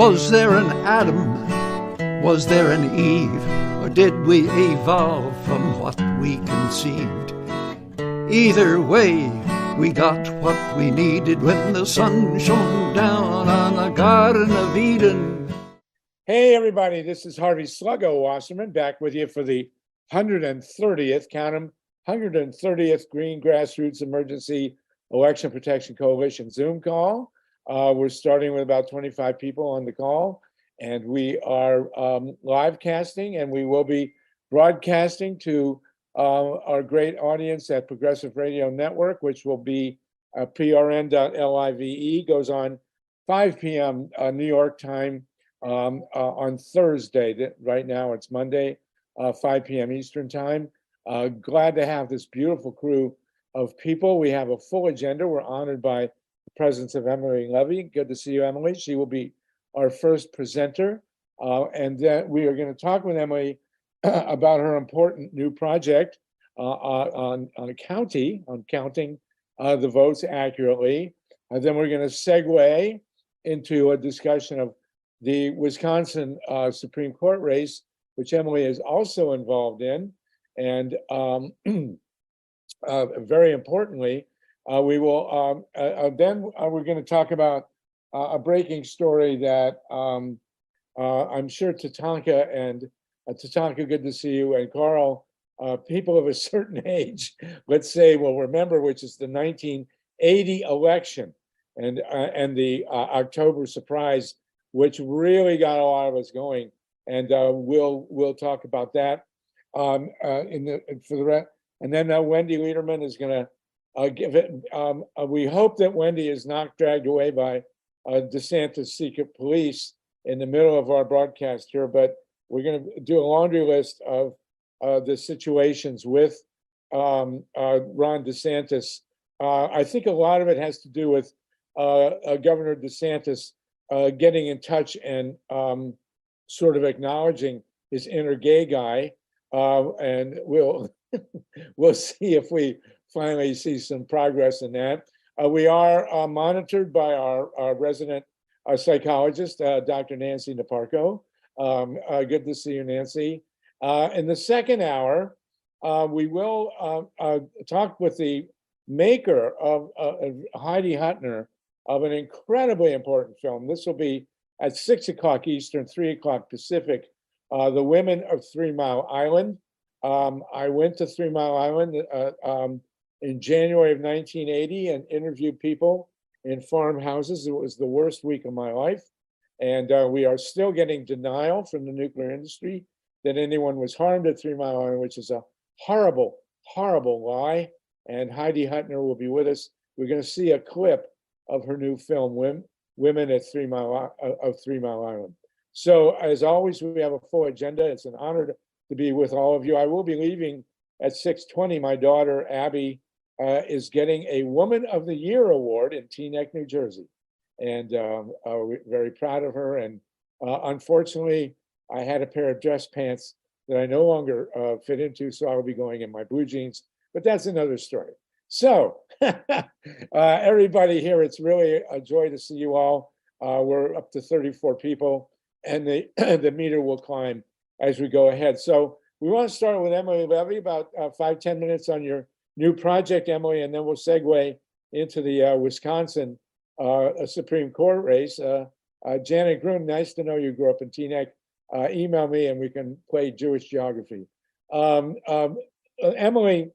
Was there an Adam? Was there an Eve? Or did we evolve from what we conceived? Either way, we got what we needed when the sun shone down on the Garden of Eden. Hey, everybody, this is Harvey Sluggo Wasserman back with you for the 130th, count 'em, 130th Green Grassroots Emergency Election Protection Coalition Zoom call. We're starting with about 25 people on the call, and we are live casting, and we will be broadcasting to our great audience at Progressive Radio Network, which will be prn.live, goes on 5 p.m. New York time on Thursday. Right now it's Monday, 5 p.m. Eastern time. Glad to have this beautiful crew of people. We have a full agenda. We're honored by the presence of Emily Levy. Good to see you, Emily. She will be our first presenter. And then we are going to talk with Emily about her important new project on counting the votes accurately. And then we're going to segue into a discussion of the Wisconsin Supreme Court race, which Emily is also involved in. And very importantly, we will then we're going to talk about a breaking story that I'm sure Tatanka, good to see you, and Carl, people of a certain age, let's say, will remember, which is the 1980 election and the October surprise, which really got a lot of us going. And we'll talk about that for the rest. And then Wendy Lederman is going to give it. We hope that Wendy is not dragged away by DeSantis' secret police in the middle of our broadcast here, but we're going to do a laundry list of the situations with Ron DeSantis. I think a lot of it has to do with Governor DeSantis getting in touch and sort of acknowledging his inner gay guy, and we'll see if we finally see some progress in that. We are monitored by our resident psychologist, Dr. Nancy Naparko. Good to see you, Nancy. In the second hour, we will talk with the maker of Heidi Huttner of an incredibly important film. This will be at 6 o'clock Eastern, 3 o'clock Pacific, The Women of 3 Mile Island. I went to 3 Mile Island in January of 1980 and interviewed people in farmhouses. It was the worst week of my life. And we are still getting denial from the nuclear industry that anyone was harmed at 3 Mile Island, which is a horrible, horrible lie. And Heidi Huttner will be with us. We're going to see a clip of her new film, Women at 3 Mile Island. So as always, we have a full agenda. It's an honor to be with all of you. I will be leaving at 6:20. My daughter, Abby, is getting a Woman of the Year award in Teaneck, New Jersey. And we're very proud of her. And unfortunately, I had a pair of dress pants that I no longer fit into, so I'll be going in my blue jeans. But that's another story. So everybody here, it's really a joy to see you all. We're up to 34 people, and the meter will climb as we go ahead. So we want to start with Emily Levy, about 5-10 minutes on your new project, Emily, and then we'll segue into the Wisconsin Supreme Court race. Janet Groom, nice to know you grew up in Teaneck. Email me and we can play Jewish geography. Emily,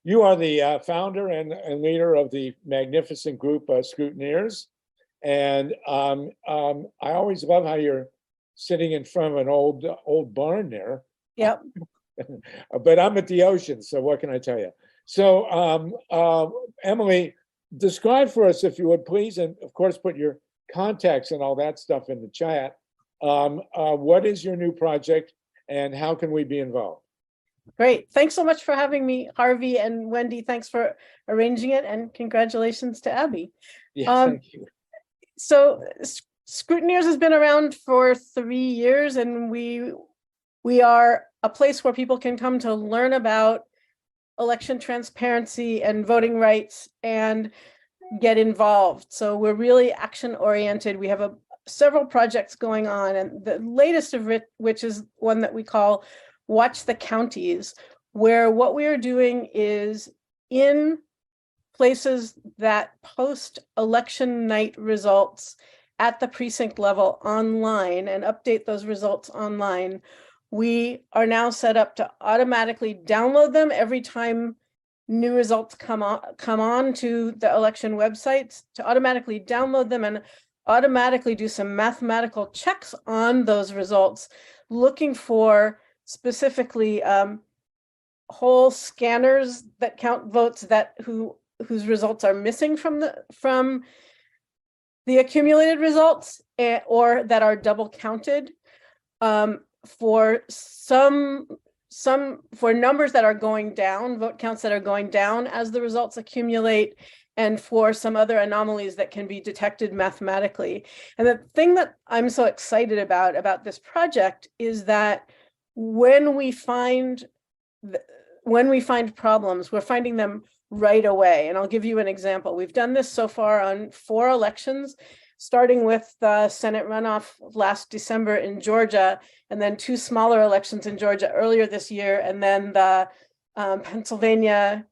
you are the founder and leader of the magnificent group SCRUTINEERS. And I always love how you're sitting in front of an old barn there. Yep. But I'm at the ocean, so what can I tell you? So Emily, describe for us, if you would please, and of course put your contacts and all that stuff in the chat. What is your new project and how can we be involved? Great. Thanks so much for having me, Harvey, and Wendy. Thanks for arranging it, and congratulations to Abby. Yeah, thank you. So SCRUTINEERS has been around for 3 years, and we are a place where people can come to learn about election transparency and voting rights and get involved. So we're really action oriented. We have several projects going on, and the latest of which is one that we call Watch the Counties, where what we are doing is in places that post election night results at the precinct level online and update those results online, we are now set up to automatically download them every time new results come on to the election websites, to automatically download them and automatically do some mathematical checks on those results, looking for specifically whole scanners that count votes that whose results are missing from the accumulated results, or that are double counted, for for numbers that are going down, vote counts that are going down as the results accumulate, and for some other anomalies that can be detected mathematically. And the thing that I'm so excited about this project is that when we find problems, we're finding them right away. And I'll give you an example. We've done this so far on 4 elections, starting with the Senate runoff last December in Georgia, and then 2 smaller elections in Georgia earlier this year, and then the Pennsylvania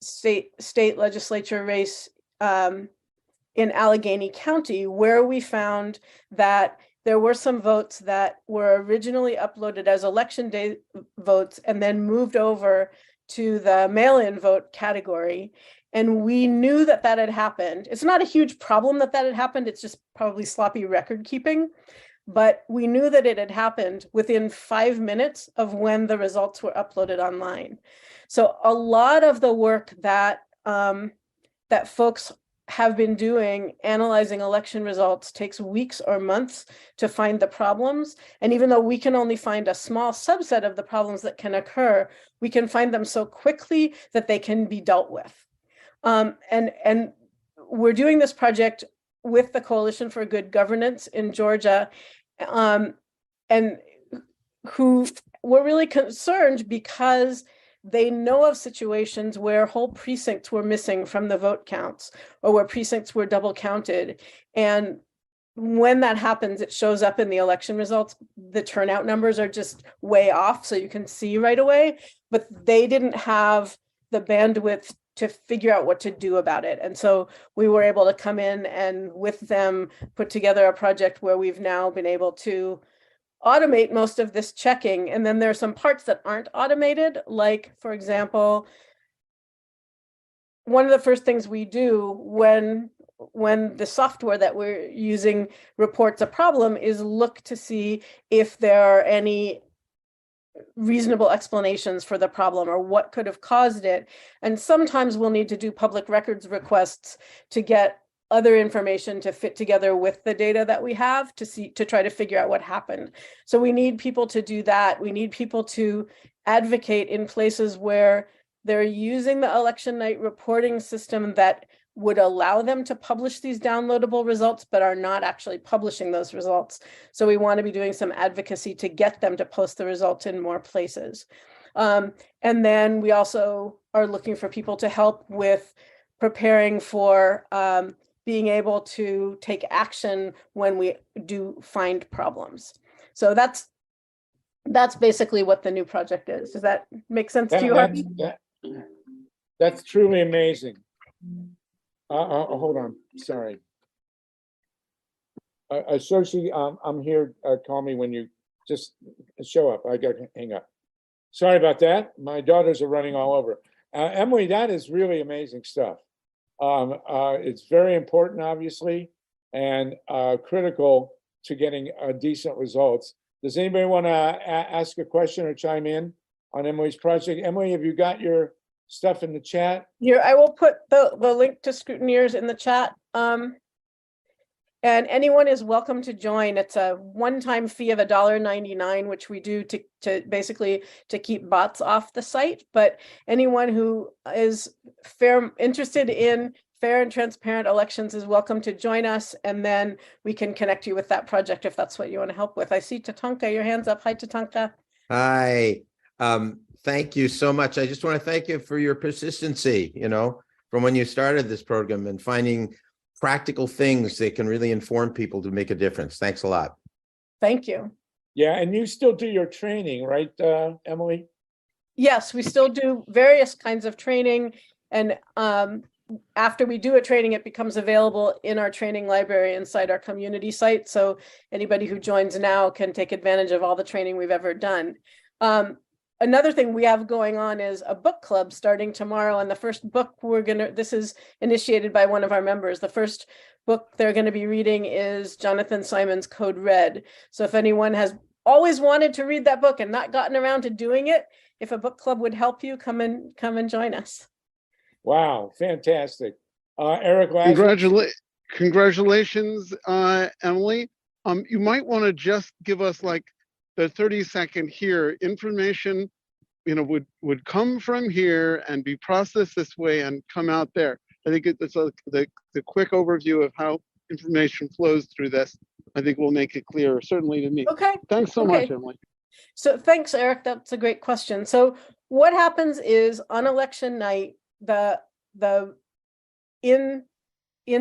state legislature race in Allegheny County, where we found that there were some votes that were originally uploaded as election day votes and then moved over to the mail-in vote category. And we knew that had happened. It's not a huge problem that had happened. It's just probably sloppy record keeping. But we knew that it had happened within 5 minutes of when the results were uploaded online. So a lot of the work that that folks have been doing analyzing election results takes weeks or months to find the problems. And even though we can only find a small subset of the problems that can occur, we can find them so quickly that they can be dealt with. And we're doing this project with the Coalition for Good Governance in Georgia, and who were really concerned because they know of situations where whole precincts were missing from the vote counts, or where precincts were double counted. And when that happens, it shows up in the election results. The turnout numbers are just way off, so you can see right away, but they didn't have the bandwidth to figure out what to do about it. And so we were able to come in and with them put together a project where we've now been able to automate most of this checking. And then there are some parts that aren't automated, like, for example, one of the first things we do when the software that we're using reports a problem is look to see if there are any reasonable explanations for the problem or what could have caused it. And sometimes we'll need to do public records requests to get other information to fit together with the data that we have to try to figure out what happened. So we need people to do that. We need people to advocate in places where they're using the election night reporting system that would allow them to publish these downloadable results, but are not actually publishing those results. So we want to be doing some advocacy to get them to post the results in more places. And then we also are looking for people to help with preparing for being able to take action when we do find problems. So that's basically what the new project is. Does that make sense to you, Harvey? That's truly amazing. Hold on, sorry. Sochi, I'm here, call me when you just show up. I got to hang up. Sorry about that. My daughters are running all over. Emily, that is really amazing stuff. It's very important, obviously, and critical to getting decent results. Does anybody want to ask a question or chime in on Emily's project? Emily, have you got your stuff in the chat? Here, I will put the link to Scrutineers in the chat. And anyone is welcome to join. It's a one-time fee of $1.99, which we do to basically to keep bots off the site. But anyone who is interested in fair and transparent elections is welcome to join us, and then we can connect you with that project if that's what you want to help with. I see Tatanka, your hand's up. Hi, Tatanka. Hi. Thank you so much. I just want to thank you for your persistency, from when you started this program and finding practical things that can really inform people to make a difference. Thanks a lot. Thank you. Yeah, and you still do your training, right, Emily? Yes, we still do various kinds of training, and after we do a training, it becomes available in our training library inside our community site. So anybody who joins now can take advantage of all the training we've ever done. Another thing we have going on is a book club starting tomorrow. And the first book this is initiated by one of our members. The first book they're going to be reading is Jonathan Simon's Code Red. So if anyone has always wanted to read that book and not gotten around to doing it, if a book club would help you, come and join us. Wow, fantastic. Eric, last Congratulations, Emily. You might want to just give us like the 30-second here. Information, would come from here and be processed this way and come out there. I think it's the quick overview of how information flows through this. I think will make it clearer, certainly to me. Okay. Thanks so much, Emily. So thanks, Eric. That's a great question. So what happens is on election night, in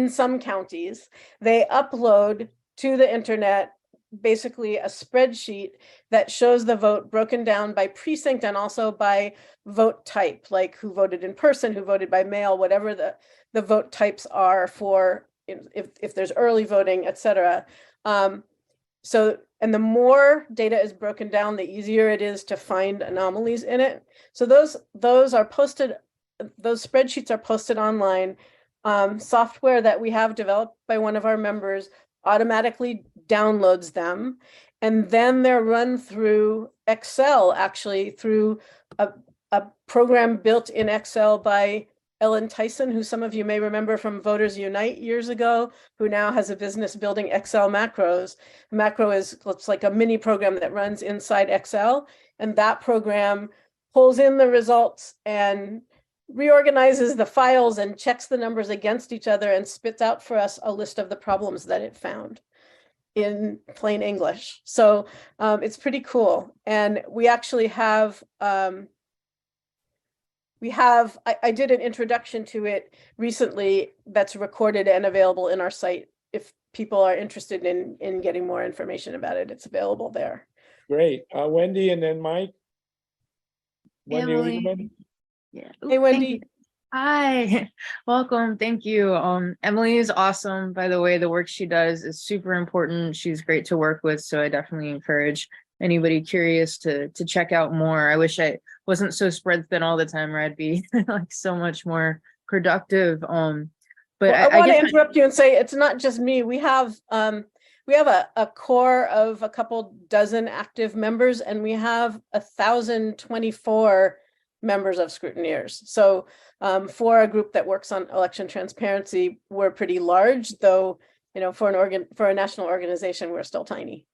some counties, they upload to the internet basically a spreadsheet that shows the vote broken down by precinct and also by vote type, like who voted in person, who voted by mail, whatever the vote types are for if there's early voting, etc. And the more data is broken down, the easier it is to find anomalies in it. So those are posted, those spreadsheets are posted online. Software that we have developed by one of our members automatically downloads them, and then they're run through Excel, actually through a program built in Excel by Ellen Tyson, who some of you may remember from Voters Unite years ago, who now has a business building Excel macros. Macro looks like a mini program that runs inside Excel, and that program pulls in the results and reorganizes the files and checks the numbers against each other and spits out for us a list of the problems that it found in plain English. So it's pretty cool. And we actually have, I did an introduction to it recently that's recorded and available in our site. If people are interested in getting more information about it, it's available there. Great. Wendy and then Mike. Wendy Emily. Lieberman. Yeah. Hey, Wendy. Hi, welcome. Thank you. Emily is awesome. By the way, the work she does is super important. She's great to work with. So I definitely encourage anybody curious to check out more. I wish I wasn't so spread thin all the time, or I'd be like so much more productive. But well, I want to interrupt you and say it's not just me. We have a core of a couple dozen active members, and we have 1,024 members of scrutineers. So for a group that works on election transparency, we're pretty large, though, for a national organization, we're still tiny.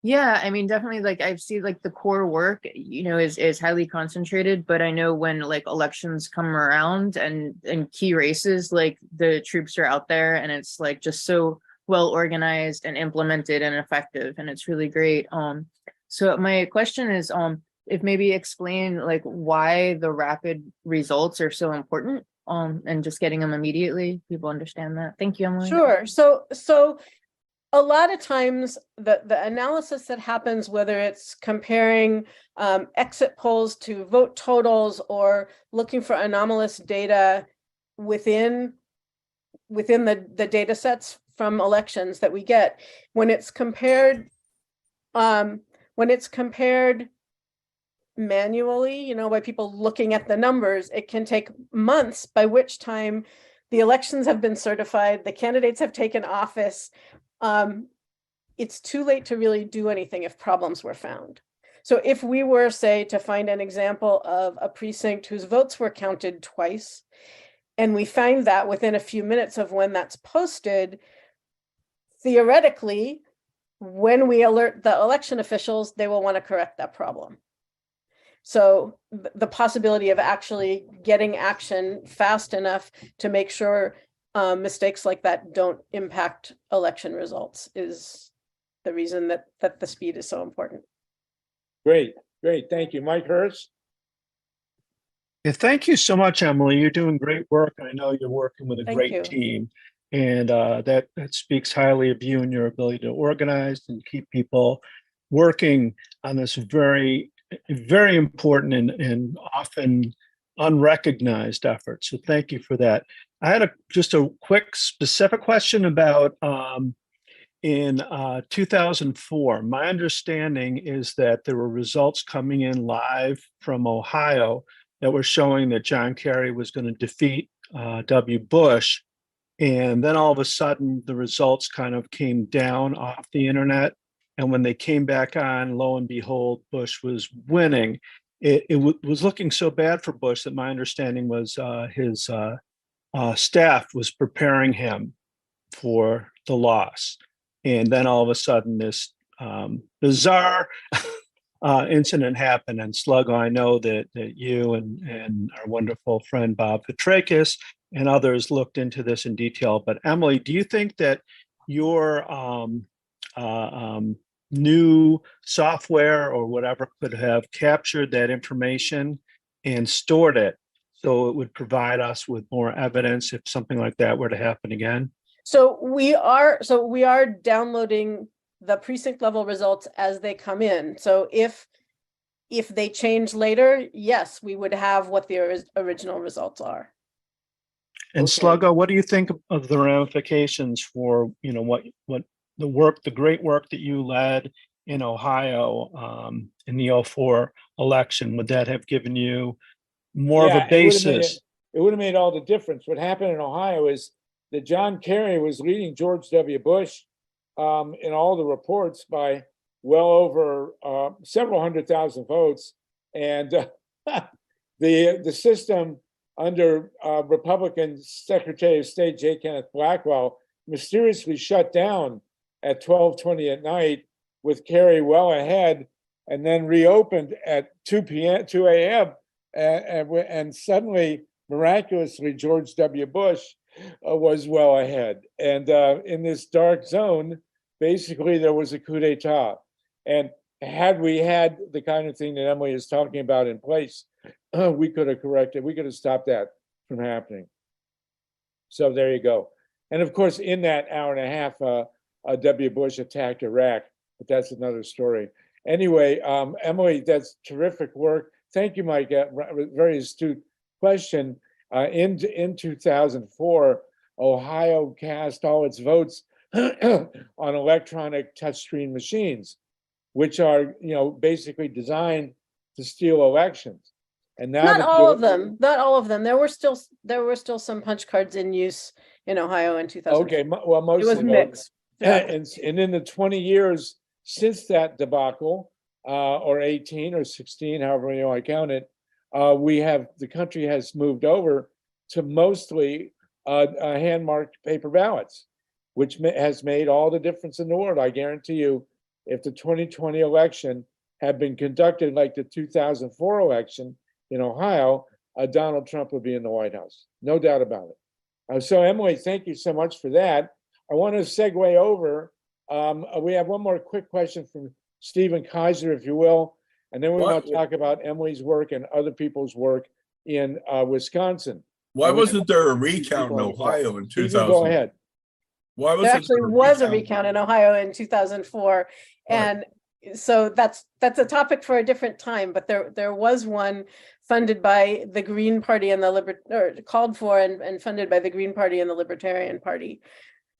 Yeah, I mean, definitely, like I've seen like the core work, is highly concentrated, but I know when like elections come around and key races, like the troops are out there and it's like just so well organized and implemented and effective, and it's really great. So my question is, if maybe explain like why the rapid results are so important, and just getting them immediately, people understand that. Thank you, Emily. Sure. So a lot of times the analysis that happens, whether it's comparing exit polls to vote totals or looking for anomalous data within the data sets from elections that we get, when it's compared manually, by people looking at the numbers, it can take months, by which time the elections have been certified, the candidates have taken office. It's too late to really do anything if problems were found. So if we were, say, to find an example of a precinct whose votes were counted twice, and we find that within a few minutes of when that's posted, theoretically, when we alert the election officials, they will want to correct that problem. So the possibility of actually getting action fast enough to make sure mistakes like that don't impact election results is the reason that the speed is so important. Great. Thank you. Mike Hurst. Yeah, thank you so much, Emily. You're doing great work. I know you're working with a great team. And that speaks highly of you and your ability to organize and keep people working on this very, very important and often unrecognized effort. So thank you for that. I had just a quick specific question about in 2004. My understanding is that there were results coming in live from Ohio that were showing that John Kerry was going to defeat W. Bush. And then all of a sudden, the results kind of came down off the internet. And when they came back on, lo and behold, Bush was winning. It was looking so bad for Bush that my understanding was his staff was preparing him for the loss. And then all of a sudden, this bizarre incident happened. And Sluggo, I know that you and our wonderful friend Bob Petrakis and others looked into this in detail. But Emily, do you think that your new software or whatever could have captured that information and stored it so it would provide us with more evidence if something like that were to happen again? So we are downloading the precinct level results as they come in. So if they change later, yes, we would have what the original results are. And Okay. Sluggo, what do you think of the ramifications for, what the great work that you led in Ohio in the 2004 election? Would that have given you more of a basis? It would have made all the difference. What happened in Ohio is that John Kerry was leading George W. Bush in all the reports by well over several 100,000 votes. And the system under Republican Secretary of State J. Kenneth Blackwell mysteriously shut down at 12:20 at night with Kerry well ahead, and then reopened at 2 a.m. And suddenly, miraculously, George W. Bush was well ahead. And in this dark zone, basically there was a coup d'etat. And had we had the kind of thing that Emily is talking about in place, we could have corrected, we could have stopped that from happening. So there you go. And of course, in that hour and a half, W. Bush attacked Iraq, but that's another story. Anyway, Emily, that's terrific work. Thank you, Mike. Very astute question. In 2004, Ohio cast all its votes on electronic touchscreen machines, which are, basically designed to steal elections. And now Not all of them. There were still some punch cards in use in Ohio in 2000. Okay, well, mostly It was mixed. And in the 20 years since that debacle, or 18 or 16, however you want to count it, the country has moved over to mostly hand-marked paper ballots, which has made all the difference in the world. I guarantee you, if the 2020 election had been conducted like the 2004 election in Ohio, Donald Trump would be in the White House. No doubt about it. So Emily, thank you so much for that. I want to segue over. We have one more quick question from Stephen Kaiser, if you will, and then we want to talk about Emily's work and other people's work in Wisconsin. Why wasn't there a recount in Ohio in 2000? Go ahead. Why There actually was a recount in Ohio in 2004, and so that's a topic for a different time. But there was one funded by the Green Party and called for and funded by the Green Party and the Libertarian Party.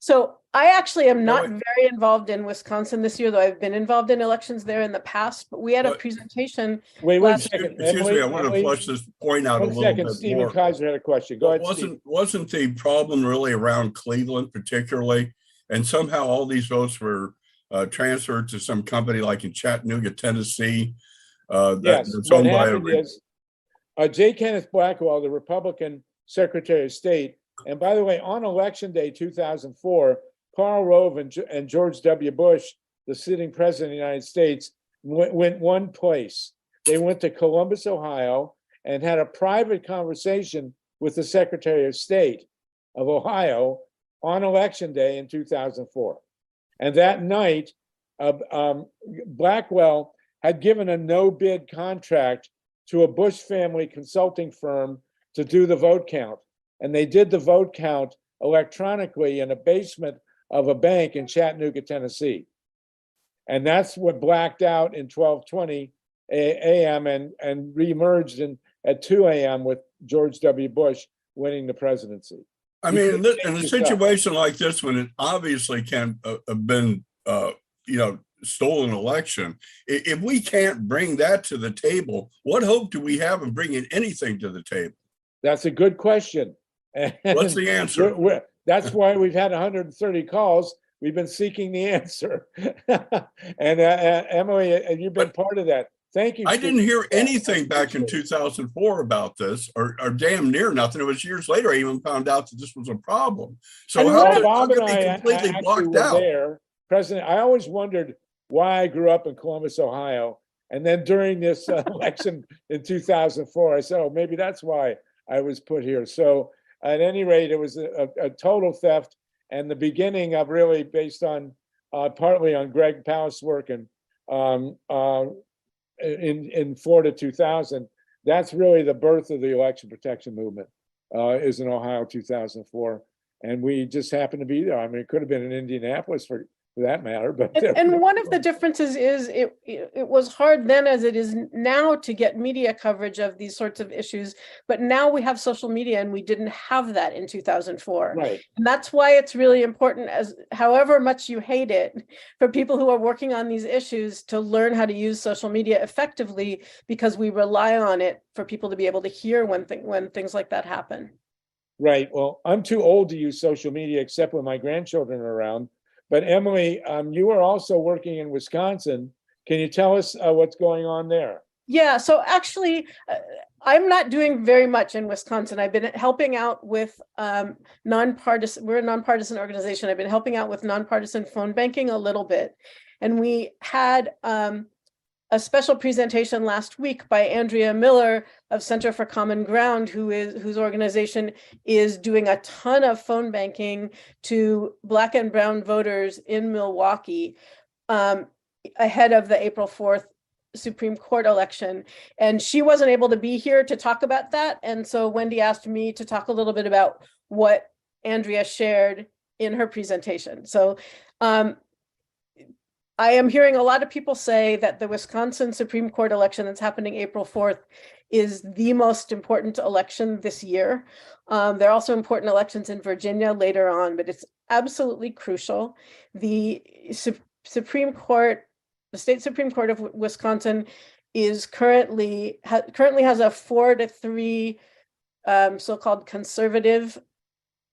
So I actually am not very involved in Wisconsin this year, though I've been involved in elections there in the past. But we had a presentation. Wait one second. Excuse me, I want to flush this point out a little bit Stephen more. Kaiser had a question. Go ahead. Wasn't the problem really around Cleveland particularly? And somehow all these votes were transferred to some company like in Chattanooga, Tennessee. Yes, what happened is J. Kenneth Blackwell, the Republican Secretary of State, and by the way, on Election Day 2004, Karl Rove and George W. Bush, the sitting president of the United States, went one place. They went to Columbus, Ohio, and had a private conversation with the Secretary of State of Ohio on Election Day in 2004. And that night, Blackwell had given a no-bid contract to a Bush family consulting firm to do the vote count. And they did the vote count electronically in a basement of a bank in Chattanooga, Tennessee. And that's what blacked out in 12:20 a.m. and reemerged at 2 a.m. with George W. Bush winning the presidency. I mean, in a situation like this, when it obviously can have been, stolen election, if we can't bring that to the table, what hope do we have of bringing anything to the table? That's a good question. And what's the answer? That's why we've had 130 calls. We've been seeking the answer. And Emily, you've been part of that. Thank you. I didn't hear anything back in 2004 about this, or damn near nothing. It was years later I even found out that this was a problem. So how could it be completely blocked out? There, President, I always wondered why I grew up in Columbus, Ohio. And then during this election in 2004, I said, oh, maybe that's why I was put here. So at any rate, it was a total theft, and the beginning of really based on partly on Greg Palast's work and in Florida 2000. That's really the birth of the election protection movement, is in Ohio 2004. And we just happened to be there. I mean, it could have been in Indianapolis for that matter, but and one of the differences is it was hard then as it is now to get media coverage of these sorts of issues, but now we have social media and we didn't have that in 2004. Right. And that's why it's really important, as however much you hate it, for people who are working on these issues to learn how to use social media effectively, because we rely on it for people to be able to hear when things like that happen. Right. Well, I'm too old to use social media except when my grandchildren are around. But Emily, you are also working in Wisconsin. Can you tell us what's going on there? Yeah, so actually, I'm not doing very much in Wisconsin. I've been helping out with nonpartisan. We're a nonpartisan organization. I've been helping out with nonpartisan phone banking a little bit. And we had a special presentation last week by Andrea Miller of Center for Common Ground, whose organization is doing a ton of phone banking to Black and brown voters in Milwaukee ahead of the April 4th Supreme Court election. And she wasn't able to be here to talk about that. And so Wendy asked me to talk a little bit about what Andrea shared in her presentation. So I am hearing a lot of people say that the Wisconsin Supreme Court election that's happening April 4th is the most important election this year. There are also important elections in Virginia later on, but it's absolutely crucial. The Supreme Court, the state Supreme Court of Wisconsin is currently has a 4-3 so-called conservative,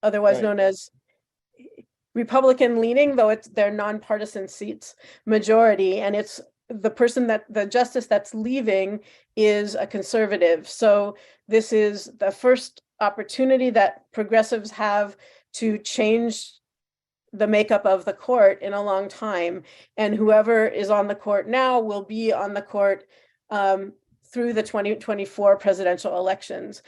otherwise known as Republican leaning, though they're nonpartisan seats, majority, and it's the justice that's leaving is a conservative. So this is the first opportunity that progressives have to change the makeup of the court in a long time. And whoever is on the court now will be on the court through the 2024 presidential elections.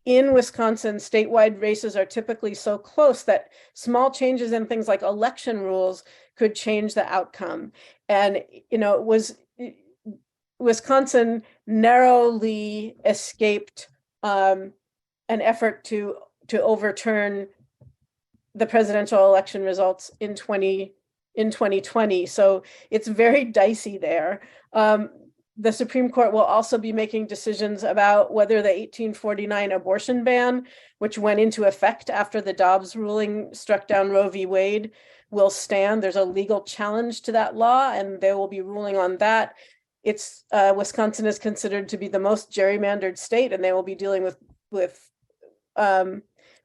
In Wisconsin, statewide races are typically so close that small changes in things like election rules could change the outcome. And, Wisconsin narrowly escaped an effort to overturn the presidential election results in 2020. So it's very dicey there. The Supreme Court will also be making decisions about whether the 1849 abortion ban, which went into effect after the Dobbs ruling struck down Roe v. Wade, will stand. There's a legal challenge to that law, and they will be ruling on that. Wisconsin is considered to be the most gerrymandered state, and they will be dealing with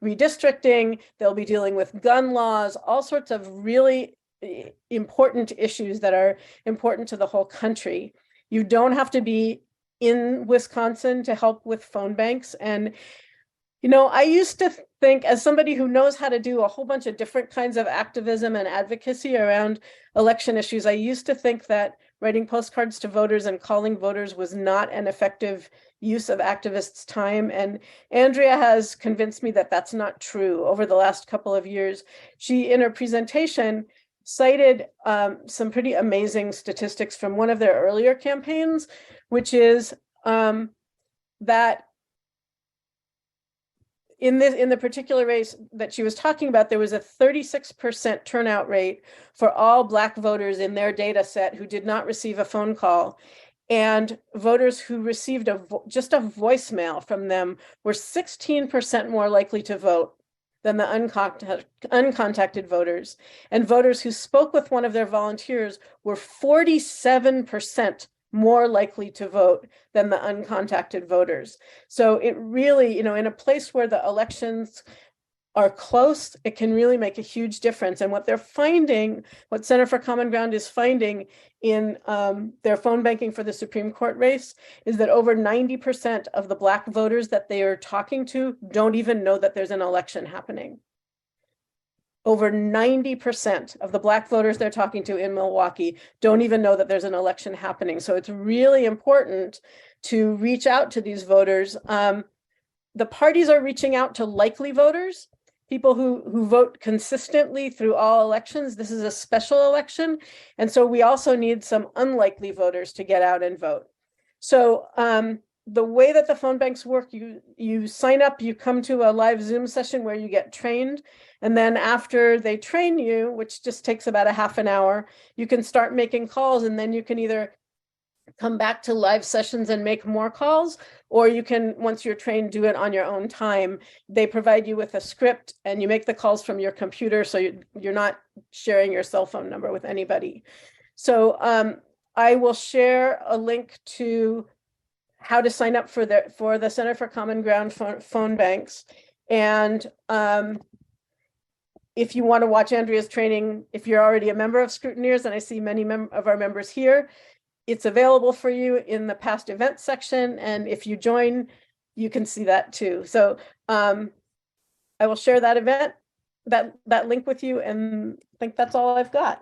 redistricting. They'll be dealing with gun laws, all sorts of really important issues that are important to the whole country. You don't have to be in Wisconsin to help with phone banks. And, I used to think, as somebody who knows how to do a whole bunch of different kinds of activism and advocacy around election issues, I used to think that writing postcards to voters and calling voters was not an effective use of activists' time. And Andrea has convinced me that that's not true. Over the last couple of years, she, in her presentation, cited some pretty amazing statistics from one of their earlier campaigns, which is that in the particular race that she was talking about, there was a 36% turnout rate for all Black voters in their data set who did not receive a phone call. And voters who received just a voicemail from them were 16% more likely to vote than the uncontacted voters. And voters who spoke with one of their volunteers were 47% more likely to vote than the uncontacted voters. So it really, in a place where the elections are close, it can really make a huge difference. And what they're finding, what Center for Common Ground is finding in their phone banking for the Supreme Court race, is that over 90% of the Black voters that they are talking to don't even know that there's an election happening. Over 90% of the Black voters they're talking to in Milwaukee don't even know that there's an election happening. So it's really important to reach out to these voters. The parties are reaching out to likely voters, people who vote consistently through all elections. This is a special election. And so we also need some unlikely voters to get out and vote. So the way that the phone banks work, you sign up, you come to a live Zoom session where you get trained. And then after they train you, which just takes about a half an hour, you can start making calls, and then you can either come back to live sessions and make more calls, or you can, once you're trained, do it on your own time. They provide you with a script and you make the calls from your computer, so you're not sharing your cell phone number with anybody. So I will share a link to how to sign up for the Center for Common Ground phone banks. And if you want to watch Andrea's training, if you're already a member of Scrutineers, and I see many of our members here, it's available for you in the past events section. And if you join, you can see that too. So I will share that event, that link with you, and I think that's all I've got.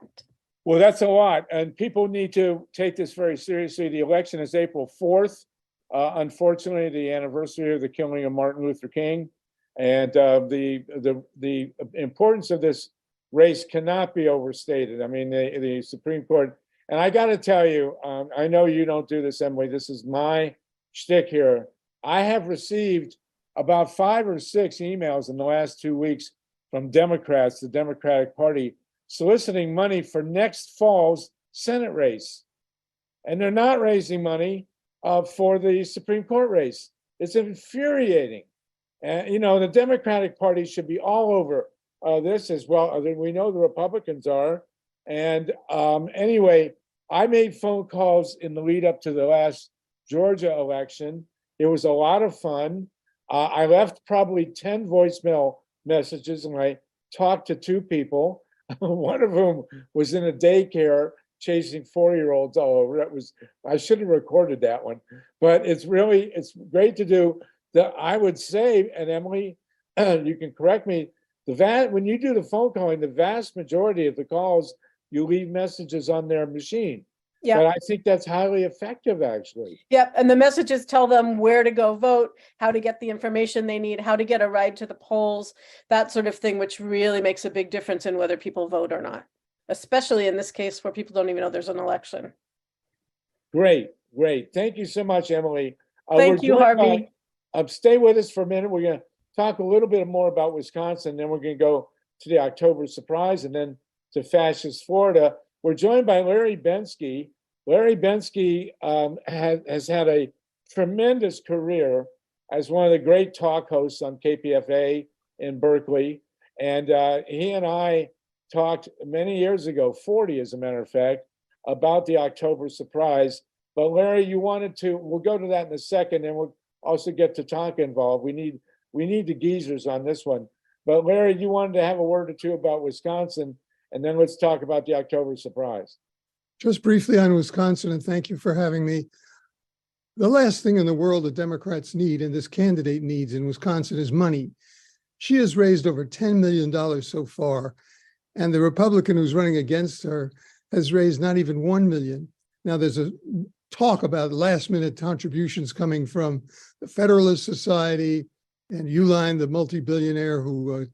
Well, that's a lot. And people need to take this very seriously. The election is April 4th. Unfortunately, the anniversary of the killing of Martin Luther King. And the importance of this race cannot be overstated. I mean, the Supreme Court, and I got to tell you, I know you don't do this, Emily. This is my shtick here. I have received about 5 or 6 emails in the last 2 weeks from Democrats, the Democratic Party, soliciting money for next fall's Senate race. And they're not raising money for the Supreme Court race. It's infuriating. And, the Democratic Party should be all over this as well. We know the Republicans are. And anyway, I made phone calls in the lead up to the last Georgia election. It was a lot of fun. I left probably 10 voicemail messages, and I talked to 2 people, one of whom was in a daycare chasing 4-year-olds all over. I should have recorded that one, but it's great to do. I would say, and Emily, you can correct me, when you do the phone calling, the vast majority of the calls, you leave messages on their machine. Yeah. But I think that's highly effective, actually. Yep. And the messages tell them where to go vote, how to get the information they need, how to get a ride to the polls, that sort of thing, which really makes a big difference in whether people vote or not, especially in this case where people don't even know there's an election. Great. Thank you so much, Emily. Thank you, Harvey. Stay with us for a minute. We're going to talk a little bit more about Wisconsin, then we're going to go to the October surprise and then to fascist Florida. We're joined by Larry Bensky. Larry Bensky has had a tremendous career as one of the great talk hosts on KPFA in Berkeley. And he and I talked many years ago, 40 as a matter of fact, about the October surprise. But Larry, we'll go to that in a second, and we'll also get Tatanka involved. We need the geezers on this one. But Larry, you wanted to have a word or two about Wisconsin, and then let's talk about the October surprise. Just briefly on Wisconsin, and thank you for having me. The last thing in the world that Democrats need, and this candidate needs in Wisconsin, is money. She has raised over $10 million so far, and the Republican who's running against her has raised not even $1 million. Now, there's a talk about last-minute contributions coming from the Federalist Society and Uline, the multi-billionaire who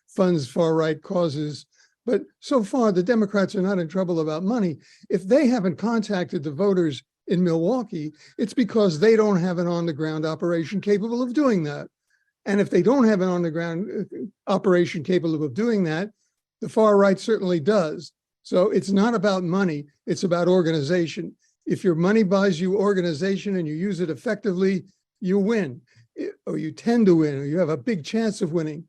funds far-right causes. But so far, the Democrats are not in trouble about money. If they haven't contacted the voters in Milwaukee, it's because they don't have an on-the-ground operation capable of doing that. And if they don't have an on-the-ground operation capable of doing that, the far right certainly does. So it's not about money, it's about organization. If your money buys you organization and you use it effectively, you win, or you tend to win, or you have a big chance of winning.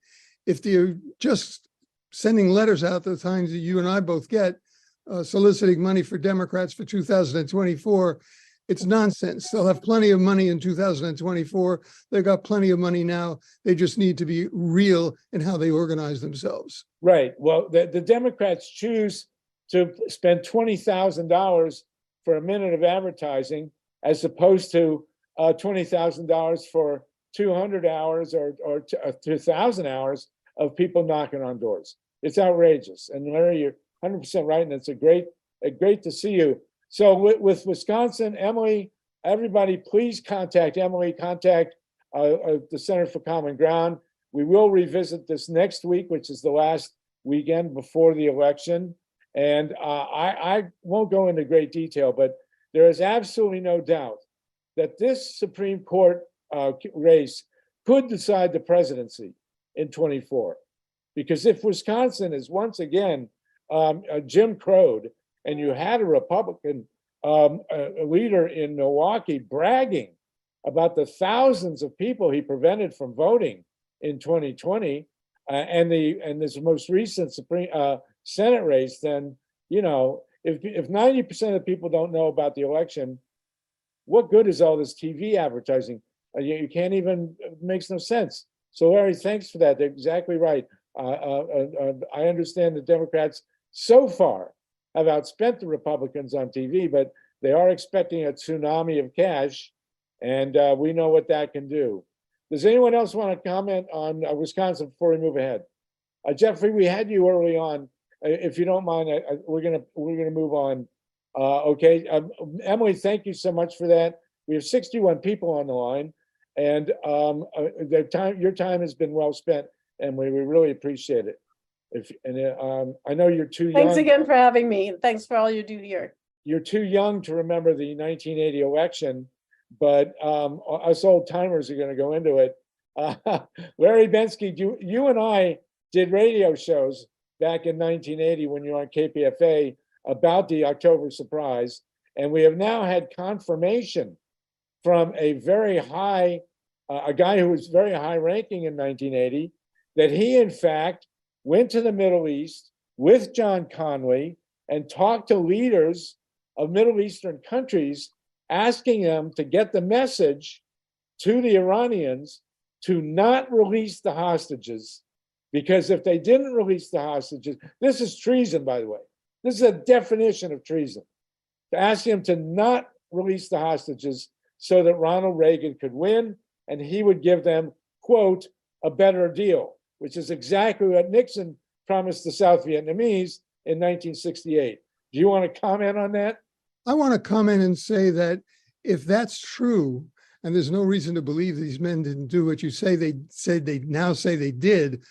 If you're just sending letters out the times that you and I both get, soliciting money for Democrats for 2024, it's nonsense. They'll have plenty of money in 2024. They've got plenty of money now. They just need to be real in how they organize themselves. Right. Well, the Democrats choose to spend $20,000 for a minute of advertising as opposed to $20,000 for 200 hours or 2,000 hours of people knocking on doors. It's outrageous. And Larry, you're 100% right, and it's a great to see you. So with Wisconsin, Emily, everybody, please contact Emily, contact the Center for Common Ground. We will revisit this next week, which is the last weekend before the election. And I won't go into great detail, but there is absolutely no doubt that this Supreme Court race could decide the presidency in 24. Because if Wisconsin is once again Jim Crowed, and you had a Republican leader in Milwaukee bragging about the thousands of people he prevented from voting in 2020, and this most recent Senate race, then, you know, if 90% of people don't know about the election, what good is all this TV advertising? You can't even, it makes no sense. So Larry, thanks for that. They're exactly right. I understand the Democrats so far have outspent the Republicans on TV, but they are expecting a tsunami of cash, and we know what that can do. Does anyone else want to comment on Wisconsin before we move ahead? Jeffrey, we had you early on. If you don't mind, we're gonna move on. Okay, Emily, thank you so much for that. We have 61 people on the line, and your time has been well spent, Emily. We really appreciate it. I know you're too young. Thanks again for having me. Thanks for all you do here. You're too young to remember the 1980 election, but us old timers are going to go into it. Larry Bensky, you and I did radio shows back in 1980 when you were on KPFA about the October surprise, and we have now had confirmation from a very high, a guy who was very high ranking in 1980, that he in fact went to the Middle East with John Connally and talked to leaders of Middle Eastern countries, asking them to get the message to the Iranians to not release the hostages, because if they didn't release the hostages, this is treason, by the way. This is a definition of treason. To ask him to not release the hostages so that Ronald Reagan could win and he would give them, quote, a better deal, which is exactly what Nixon promised the South Vietnamese in 1968. Do you want to comment on that? I want to comment and say that if that's true, and there's no reason to believe these men didn't do what you say they said they now say they did,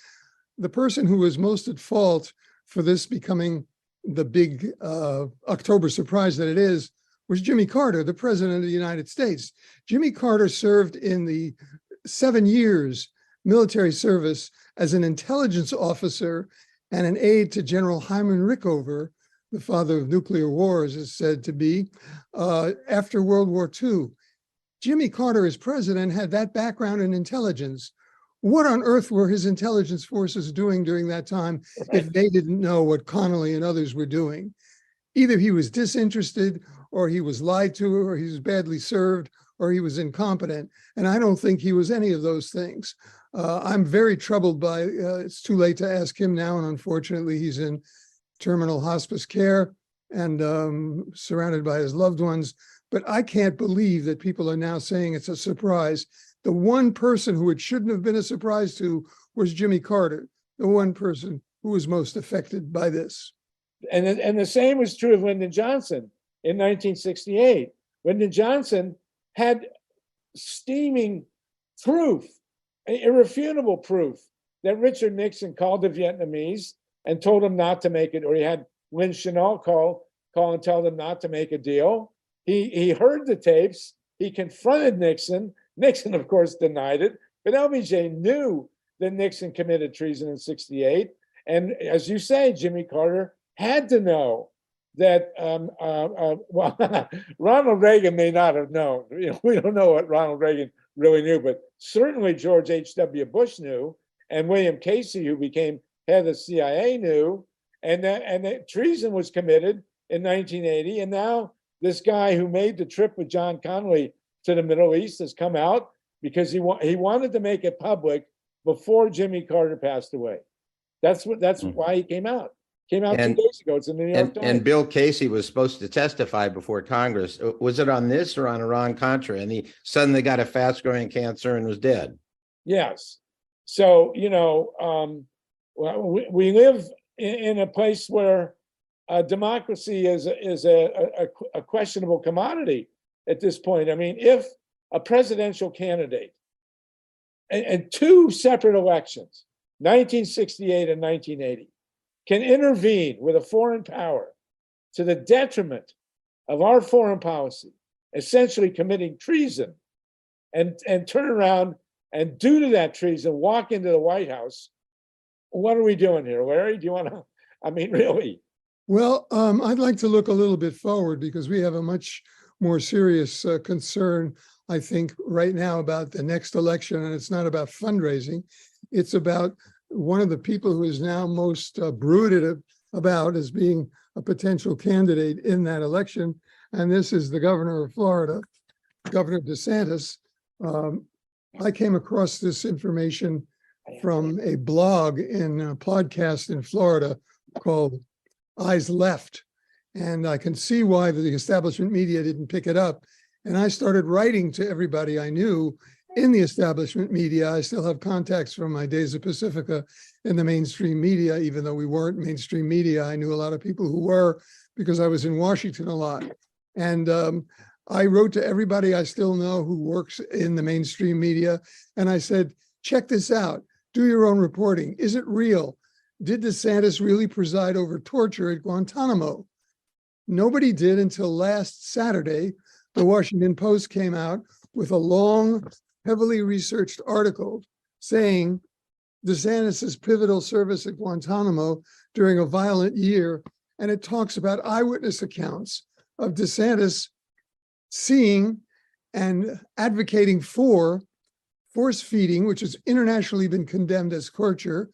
the person who was most at fault for this becoming the big October surprise that it is was Jimmy Carter, the president of the United States. Jimmy Carter served in the 7 years military service as an intelligence officer and an aide to General Hyman Rickover, the father of nuclear wars is said to be, after World War II. Jimmy Carter, as president, had that background in intelligence. What on earth were his intelligence forces doing during that time if they didn't know what Connally and others were doing? Either he was disinterested, or he was lied to, or he was badly served, or he was incompetent. And I don't think he was any of those things. I'm very troubled by, it's too late to ask him now, and unfortunately he's in terminal hospice care and surrounded by his loved ones. But I can't believe that people are now saying it's a surprise. The one person who it shouldn't have been a surprise to was Jimmy Carter, the one person who was most affected by this. And the same was true of Lyndon Johnson in 1968. Lyndon Johnson had steaming proof, irrefutable proof, that Richard Nixon called the Vietnamese and told him not to make it, or he had Lynn Chennault call and tell them not to make a deal. He heard the tapes. He confronted Nixon. Nixon, of course, denied it. But LBJ knew that Nixon committed treason in '68. And as you say, Jimmy Carter had to know that, well, Ronald Reagan may not have known. We don't know what Ronald Reagan really knew, but certainly George H.W. Bush knew, and William Casey, who became head of the CIA, knew, and that treason was committed in 1980. And now this guy who made the trip with John Connally to the Middle East has come out because he wanted to make it public before Jimmy Carter passed away. That's why he came out. Came out 2 days ago. It's in the New York Times. And Bill Casey was supposed to testify before Congress. Was it on this or on Iran-Contra? And he suddenly got a fast-growing cancer and was dead. Yes. So, we live in a place where democracy is a questionable commodity at this point. I mean, if a presidential candidate and two separate elections, 1968 and 1980, can intervene with a foreign power to the detriment of our foreign policy, essentially committing treason, and turn around and due to that treason, walk into the White House. What are we doing here, Larry? Do you want to, I mean, really? Well, I'd like to look a little bit forward because we have a much more serious concern, I think, right now about the next election, and it's not about fundraising. It's about one of the people who is now most brooded about as being a potential candidate in that election, and this is the governor of Florida, Governor DeSantis. I came across this information from a blog in a podcast in Florida called Eyes Left, and I can see why the establishment media didn't pick it up. And I started writing to everybody I knew in the establishment media. I still have contacts from my days at Pacifica in the mainstream media, even though we weren't mainstream media. I knew a lot of people who were because I was in Washington a lot. And I wrote to everybody I still know who works in the mainstream media. And I said, check this out. Do your own reporting. Is it real? Did DeSantis really preside over torture at Guantanamo? Nobody did until last Saturday. The Washington Post came out with a long, heavily researched article saying DeSantis's pivotal service at Guantanamo during a violent year. And it talks about eyewitness accounts of DeSantis seeing and advocating for force feeding, which has internationally been condemned as torture,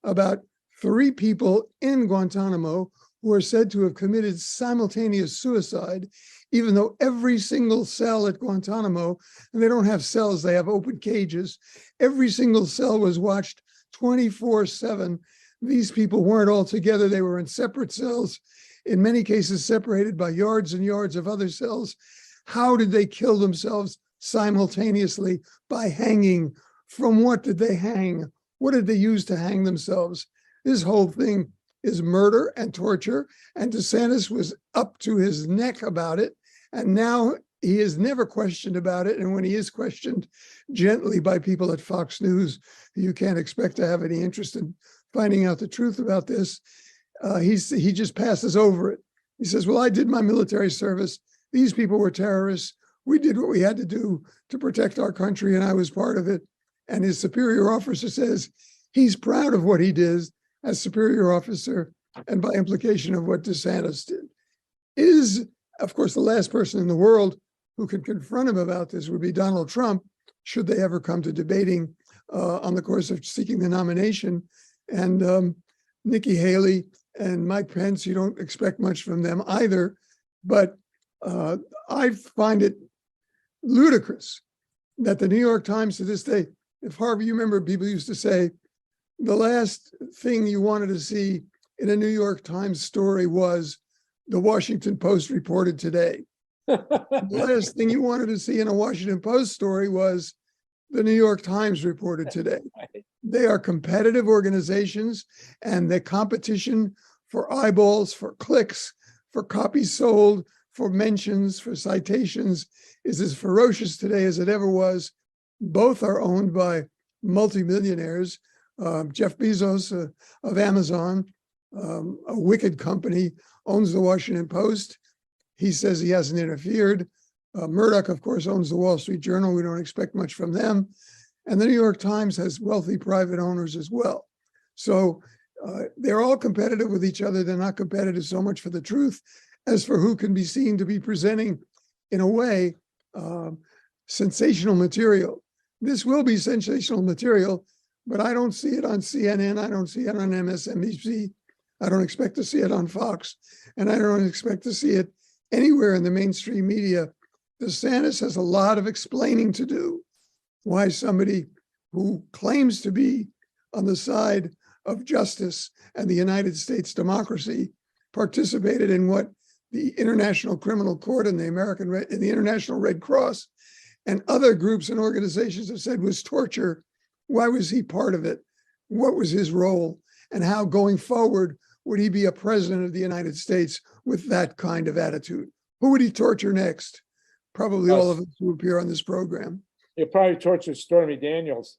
about 3 people in Guantanamo who are said to have committed simultaneous suicide, even though every single cell at Guantanamo, and they don't have cells, they have open cages, every single cell was watched 24/7. These people weren't all together, they were in separate cells, in many cases separated by yards and yards of other cells. How did they kill themselves simultaneously? By hanging. From what did they hang? What did they use to hang themselves? This whole thing is murder and torture, and DeSantis was up to his neck about it, and now he is never questioned about it, and when he is questioned gently by people at Fox News, you can't expect to have any interest in finding out the truth about this, he just passes over it. He says, well, I did my military service. These people were terrorists. We did what we had to do to protect our country, and I was part of it. And his superior officer says he's proud of what he did as superior officer, and by implication of what DeSantis did. Is, of course, the last person in the world who could confront him about this would be Donald Trump, should they ever come to debating on the course of seeking the nomination. And Nikki Haley and Mike Pence, you don't expect much from them either. But I find it ludicrous that the New York Times to this day, if Harvey, you remember people used to say, the last thing you wanted to see in a New York Times story was the Washington Post reported today. The last thing you wanted to see in a Washington Post story was the New York Times reported today. They are competitive organizations, and the competition for eyeballs, for clicks, for copies sold, for mentions, for citations is as ferocious today as it ever was. Both are owned by multimillionaires. Jeff Bezos of Amazon, a wicked company, owns the Washington Post. He says he hasn't interfered. Murdoch, of course, owns the Wall Street Journal. We don't expect much from them. And the New York Times has wealthy private owners as well. So they're all competitive with each other. They're not competitive so much for the truth as for who can be seen to be presenting, in a way, sensational material. This will be sensational material, but I don't see it on CNN. I don't see it on MSNBC. I don't expect to see it on Fox. And I don't expect to see it anywhere in the mainstream media. DeSantis has a lot of explaining to do why somebody who claims to be on the side of justice and the United States democracy participated in what the International Criminal Court and the International Red Cross and other groups and organizations have said was torture. Why was he part of it? What was his role? And how going forward would he be a president of the United States with that kind of attitude? Who would he torture next? Probably all of us who appear on this program. He'll probably torture Stormy Daniels.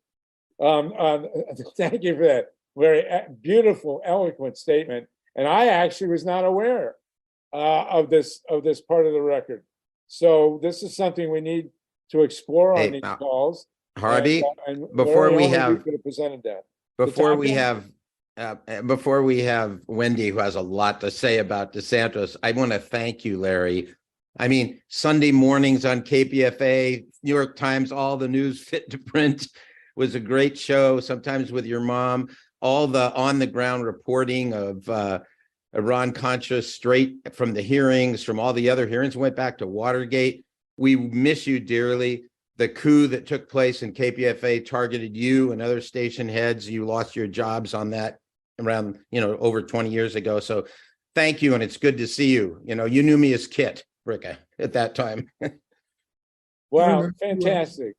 Thank you for that very beautiful, eloquent statement. And I actually was not aware of this part of the record. So this is something we need to explore on these calls. Harvey, and before Larry we Holman, have, you could have presented that. before we have Wendy, who has a lot to say about DeSantis, I want to thank you, Larry. I mean, Sunday mornings on KPFA, New York Times, all the news fit to print was a great show, sometimes with your mom, all the on-the-ground reporting of Iran-Contra straight from the hearings, from all the other hearings, went back to Watergate. We miss you dearly. The coup that took place in KPFA targeted you and other station heads. You lost your jobs on that around, over 20 years ago. So thank you, and it's good to see you. You knew me as Kit Ricka at that time. Wow, fantastic.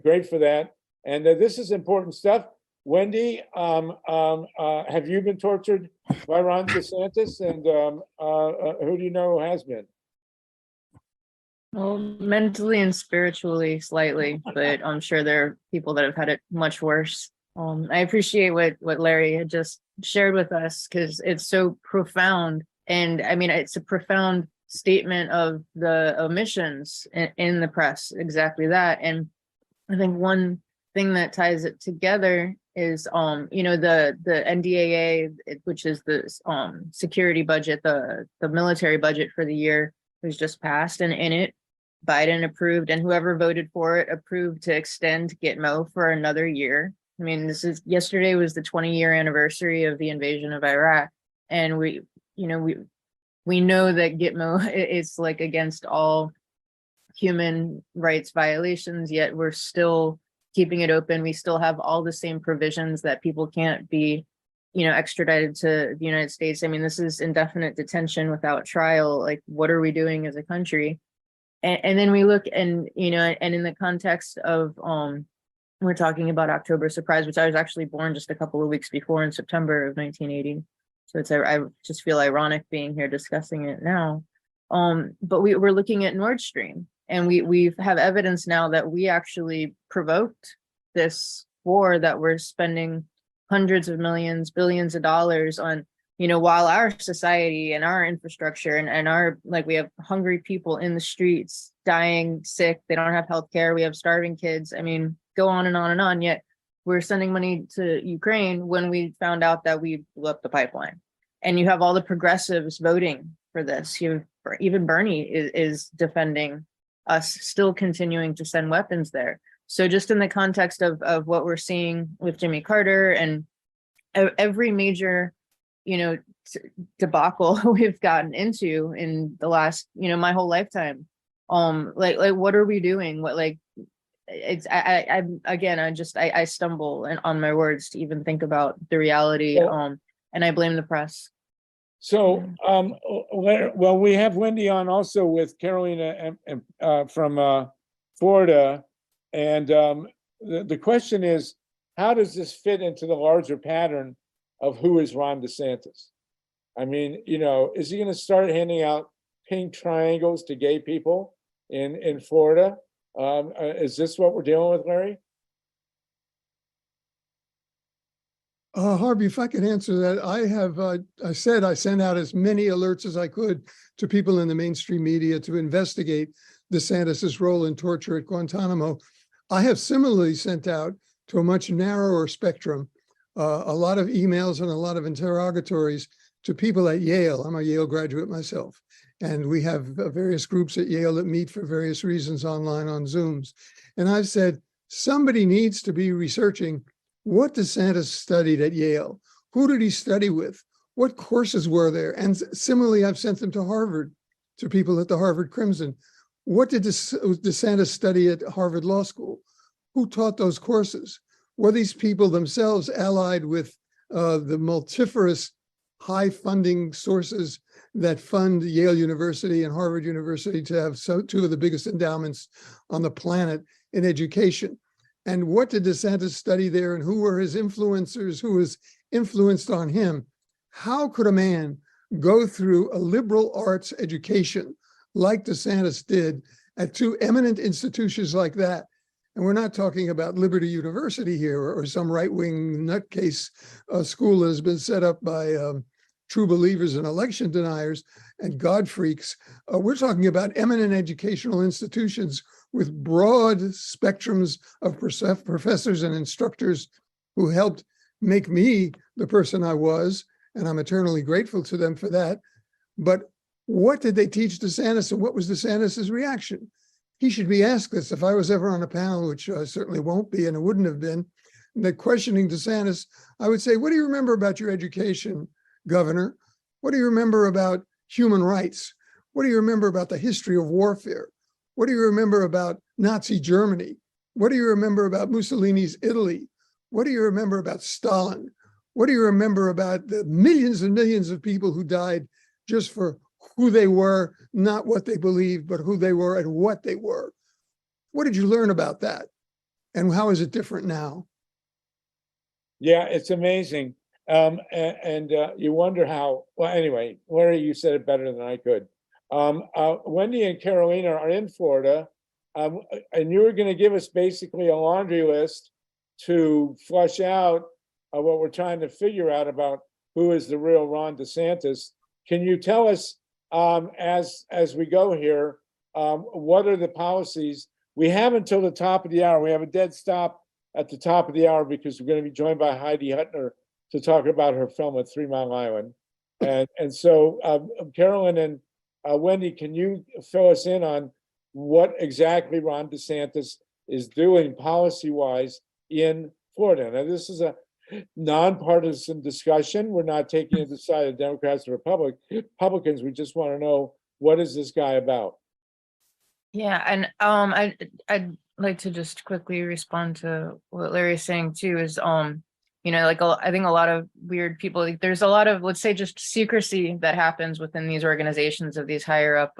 Great for that. And this is important stuff. Wendy, have you been tortured by Ron DeSantis? And who do you know who has been? Well, mentally and spiritually, slightly, but I'm sure there are people that have had it much worse. I appreciate what Larry had just shared with us, because it's so profound. And I mean, it's a profound statement of the omissions in the press, exactly that. And I think one thing that ties it together is, the NDAA, which is the security budget, the military budget for the year, was just passed, and in it, Biden approved, and whoever voted for it approved to extend Gitmo for another year. I mean, yesterday was the 20-year anniversary of the invasion of Iraq, and we know that Gitmo is like against all human rights violations, yet we're still keeping it open. We still have all the same provisions that people can't be, extradited to the United States. I mean, this is indefinite detention without trial. Like, what are we doing as a country? And then we look and in the context of, we're talking about October surprise, which I was actually born just a couple of weeks before in September of 1980. So I just feel ironic being here discussing it now. But we're looking at Nord Stream, and we have evidence now that we actually provoked this war, that we're spending hundreds of millions, billions of dollars on, while our society and our infrastructure and our, we have hungry people in the streets, dying, sick, they don't have health care, we have starving kids. I mean, go on and on and on, yet we're sending money to Ukraine when we found out that we blew up the pipeline. And you have all the progressives voting for this. Even Bernie is defending us still continuing to send weapons there. So just in the context of what we're seeing with Jimmy Carter and every major, debacle we've gotten into in the last, my whole lifetime, what are we doing? I stumble on my words to even think about the reality. And I blame the press. So, well, we have Wendy on also with Carolina from Florida. And the question is, how does this fit into the larger pattern of who is Ron DeSantis? I mean, is he going to start handing out pink triangles to gay people in Florida? Is this what we're dealing with, Larry? Harvey, if I could answer that, I said I sent out as many alerts as I could to people in the mainstream media to investigate DeSantis's role in torture at Guantanamo. I have similarly sent out to a much narrower spectrum, a lot of emails and a lot of interrogatories to people at Yale. I'm a Yale graduate myself, and we have various groups at Yale that meet for various reasons online on Zooms. And I've said, somebody needs to be researching what DeSantis studied at Yale. Who did he study with? What courses were there? And similarly, I've sent them to Harvard, to people at the Harvard Crimson. What did DeSantis study at Harvard Law School? Who taught those courses? Were these people themselves allied with the multifarious high funding sources that fund Yale University and Harvard University to have two of the biggest endowments on the planet in education? And what did DeSantis study there, and who were his influencers, who was influenced on him? How could a man go through a liberal arts education like DeSantis did at two eminent institutions like that? And we're not talking about Liberty University here, or some right-wing nutcase school that has been set up by true believers and election deniers and God freaks. We're talking about eminent educational institutions with broad spectrums of professors and instructors who helped make me the person I was, and I'm eternally grateful to them for that. But what did they teach DeSantis, and what was DeSantis's reaction? He should be asked this. If I was ever on a panel, which I certainly won't be, and it wouldn't have been, that questioning DeSantis, I would say, what do you remember about your education, Governor? What do you remember about human rights? What do you remember about the history of warfare? What do you remember about Nazi Germany? What do you remember about Mussolini's Italy? What do you remember about Stalin? What do you remember about the millions and millions of people who died just for who they were, not what they believed, but who they were and what they were? What did you learn about that? And how is it different now? Yeah, it's amazing. And you wonder how, well, anyway, Larry, you said it better than I could. Wendy and Carolina are in Florida, and you were going to give us basically a laundry list to flush out what we're trying to figure out about who is the real Ron DeSantis. Can you tell us, as we go here, what are the policies? We have until the top of the hour. We have a dead stop at the top of the hour because we're going to be joined by Heidi Huttner to talk about her film at 3 Mile Island. And so, Carolyn and Wendy, can you fill us in on what exactly Ron DeSantis is doing policy-wise in Florida? Now, this is a nonpartisan discussion. We're not taking the side of Democrats or Republicans. We just want to know, what is this guy about? Yeah, and I'd like to just quickly respond to what Larry's saying too. Is you know, like I think a lot of weird people, like, there's a lot of, let's say, just secrecy that happens within these organizations of these higher up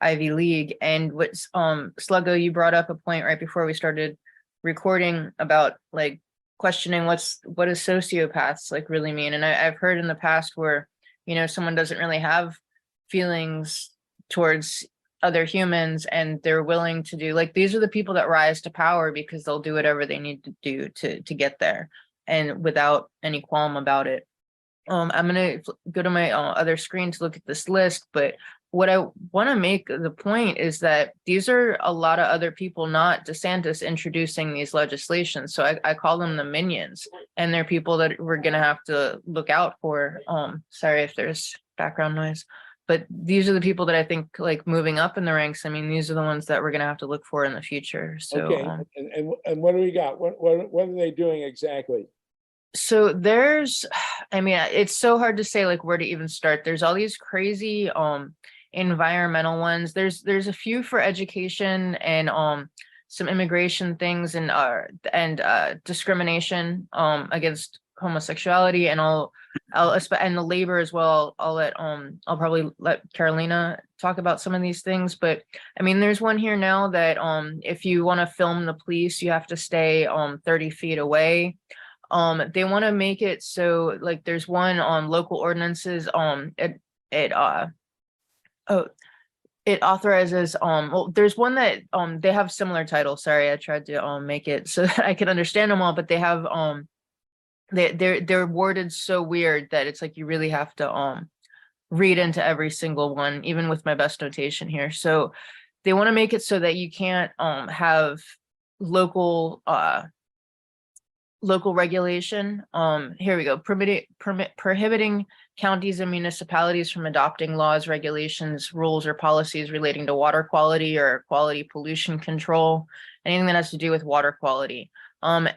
Ivy League. And what Sluggo, you brought up a point right before we started recording about like questioning what does sociopaths like really mean. And I've heard in the past where, you know, someone doesn't really have feelings towards other humans and they're willing to do, like, these are the people that rise to power because they'll do whatever they need to do to get there, and without any qualm about it. I'm going to go to my other screen to look at this list, but what I want to make the point is that these are a lot of other people, not DeSantis, introducing these legislations. So I call them the minions, and they're people that we're going to have to look out for. Sorry if there's background noise, but these are the people that I think, like, moving up in the ranks. I mean, these are the ones that we're going to have to look for in the future. So, okay. And what do we got? What are they doing exactly? So there's, I mean, it's so hard to say like where to even start. There's all these crazy environmental ones. There's a few for education and some immigration things and discrimination against homosexuality, and I'll and the labor as well. I'll probably let Carolina talk about some of these things. But I mean, there's one here now that if you want to film the police, you have to stay 30 feet away. They want to make it so, like, there's one on local ordinances. It authorizes, well, there's one that they have similar titles. Sorry, I tried to make it so that I could understand them all, but they have they're worded so weird that it's like you really have to read into every single one, even with my best notation here. So they want to make it so that you can't have local local regulation. Here we go. Prohibiting counties and municipalities from adopting laws, regulations, rules, or policies relating to water quality or quality pollution control, anything that has to do with water quality.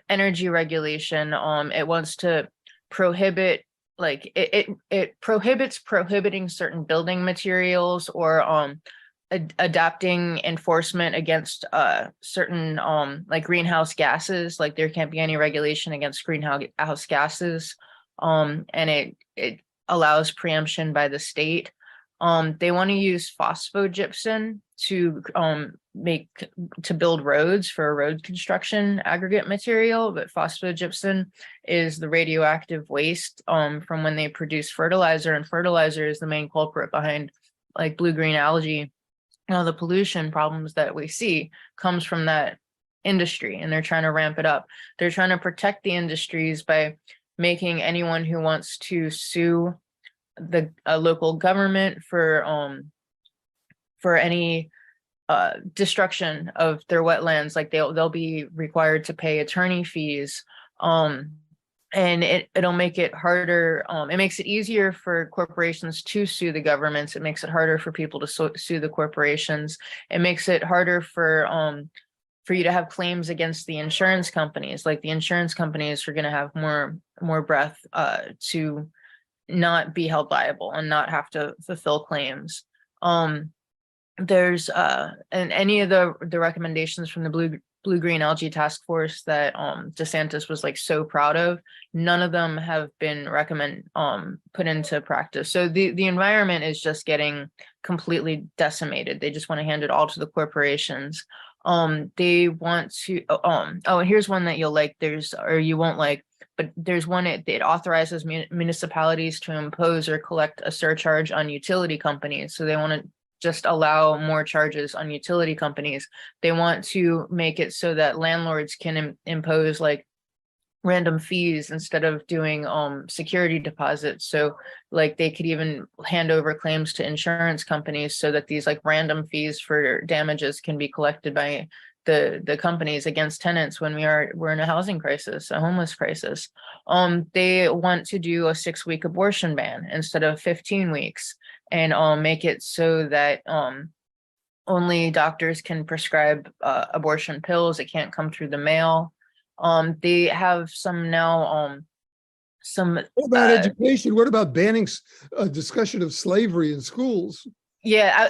Energy regulation. It wants to prohibit, like it prohibits prohibiting certain building materials or adapting enforcement against certain like greenhouse gases. Like there can't be any regulation against greenhouse gases, and it allows preemption by the state. They want to use phosphogypsum to build roads for road construction aggregate material, but phosphogypsum is the radioactive waste from when they produce fertilizer, and fertilizer is the main culprit behind like blue-green algae. The pollution problems that we see comes from that industry, and they're trying to ramp it up. They're trying to protect the industries by making anyone who wants to sue the local government for any destruction of their wetlands, like they'll be required to pay attorney fees. And it'll make it harder. It makes it easier for corporations to sue the governments. It makes it harder for people to sue the corporations. It makes it harder for you to have claims against the insurance companies. Like the insurance companies are going to have more breath to not be held liable and not have to fulfill claims. There's and any of the recommendations from the blue-green algae task force that DeSantis was like so proud of, none of them have been put into practice. So the environment is just getting completely decimated. They just want to hand it all to the corporations. They want to and here's one that you'll like, you won't like, but there's one, it authorizes municipalities to impose or collect a surcharge on utility companies. So they want to just allow more charges on utility companies. They want to make it so that landlords can impose like random fees instead of doing security deposits. So like they could even hand over claims to insurance companies so that these like random fees for damages can be collected by the companies against tenants when we're in a housing crisis, a homeless crisis. They want to do a 6-week abortion ban instead of 15 weeks. And make it so that only doctors can prescribe abortion pills. It can't come through the mail. They have some now. What about education? What about banning a discussion of slavery in schools? Yeah,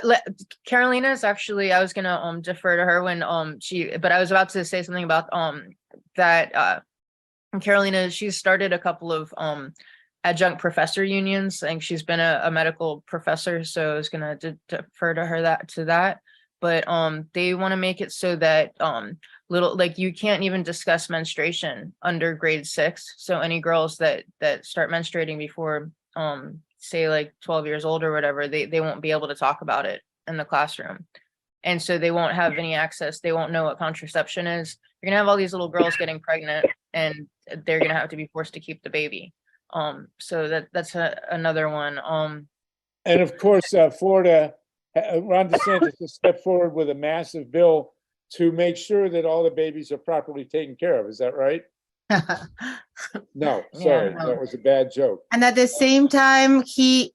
Carolina's actually, I was gonna defer to her when but I was about to say something about that Carolina, she's started a couple of adjunct professor unions. I think she's been a medical professor, so I was gonna defer to her that. But they want to make it so that you can't even discuss menstruation under grade 6. So any girls that start menstruating before say like 12 years old or whatever, they won't be able to talk about it in the classroom. And so they won't have any access. They won't know what contraception is. You're gonna have all these little girls getting pregnant, and they're gonna have to be forced to keep the baby. So that's another one. And of course, Florida, Ron DeSantis has stepped forward with a massive bill to make sure that all the babies are properly taken care of. Is that right? No, sorry, that was a bad joke. And at the same time, he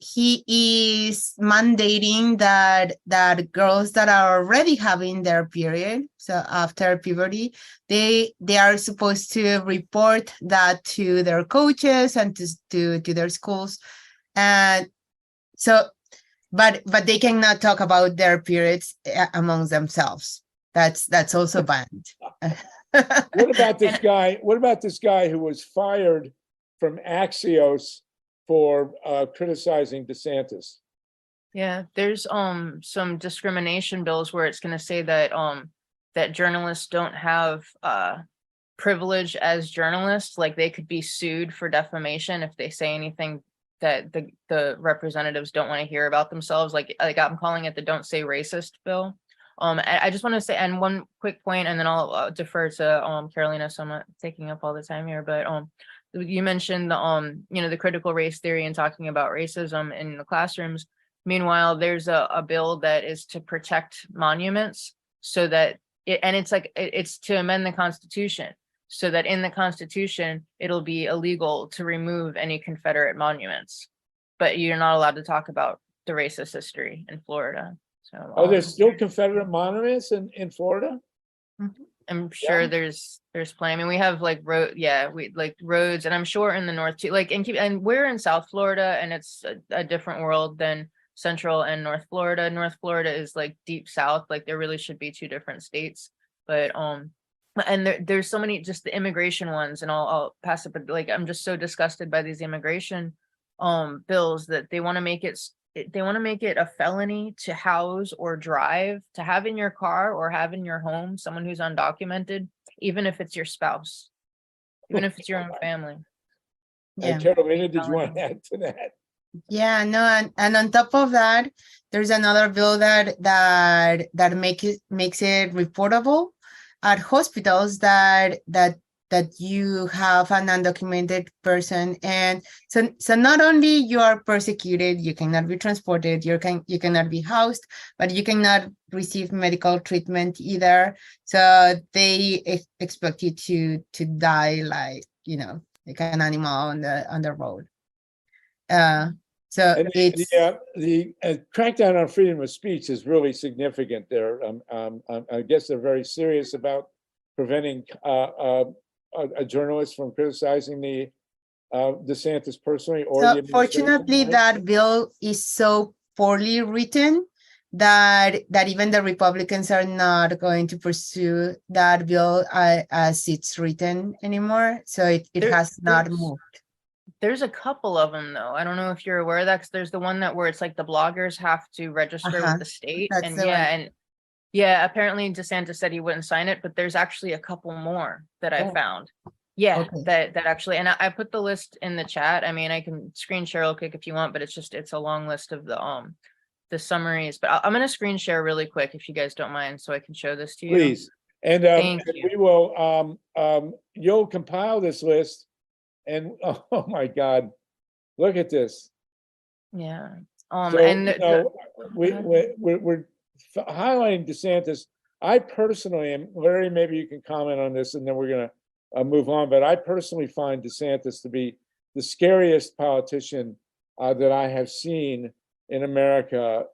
is mandating that girls that are already having their period, so after puberty, they are supposed to report that to their coaches and to their schools, and so, but they cannot talk about their periods amongst themselves. That's also banned. What about this guy? What about this guy who was fired from Axios for criticizing DeSantis? Yeah, there's some discrimination bills where it's going to say that that journalists don't have privilege as journalists, like they could be sued for defamation if they say anything that the representatives don't want to hear about themselves. Like I'm calling it the "Don't Say Racist" bill. I just want to say, and one quick point, and then I'll defer to Carolina, so I'm not taking up all the time here. But you mentioned the critical race theory and talking about racism in the classrooms. Meanwhile, there's a bill that is to protect monuments so that it's to amend the Constitution so that in the Constitution, it'll be illegal to remove any Confederate monuments. But you're not allowed to talk about the racist history in Florida. So Oh, there's still Confederate monuments in Florida? I'm sure Yeah. there's plenty. I mean, we have like we like roads, and I'm sure in the north too. Like and we're in South Florida, and it's a different world than Central and North Florida. North Florida is like deep South. Like there really should be two different states. But and there's so many, just the immigration ones, and I'll pass it. But like I'm just so disgusted by these immigration bills that they want to make it a felony to house or drive, to have in your car or have in your home someone who's undocumented, even if it's your spouse, even if it's your own family. Yeah. Carolina, did you want to add to that? Yeah, no, and on top of that, there's another bill that makes it reportable at hospitals that you have an undocumented person, and so not only you are persecuted, you cannot be transported, you cannot be housed, but you cannot receive medical treatment either. So they expect you to die like an animal on the road. So and the crackdown on freedom of speech is really significant there. I guess they're very serious about preventing a journalist from criticizing the DeSantis personally or so the fortunately that bill is so poorly written that even the Republicans are not going to pursue that bill as it's written anymore. So it has not moved. There's a couple of them though. I don't know if you're aware of that, because there's the one that where it's like the bloggers have to register with the state. That's And the one. apparently DeSantis said he wouldn't sign it, but there's actually a couple more that I found. Yeah, Okay. that actually, and I put the list in the chat. I mean, I can screen share real quick if you want, but it's a long list of the summaries. But I'm gonna screen share really quick if you guys don't mind, so I can show this to you. Please. And Thank you. we will you'll compile this list. And oh my God, look at this. Yeah. So, And we're highlighting DeSantis. I personally, and Larry, maybe you can comment on this, and then we're gonna move on. But I personally find DeSantis to be the scariest politician that I have seen in America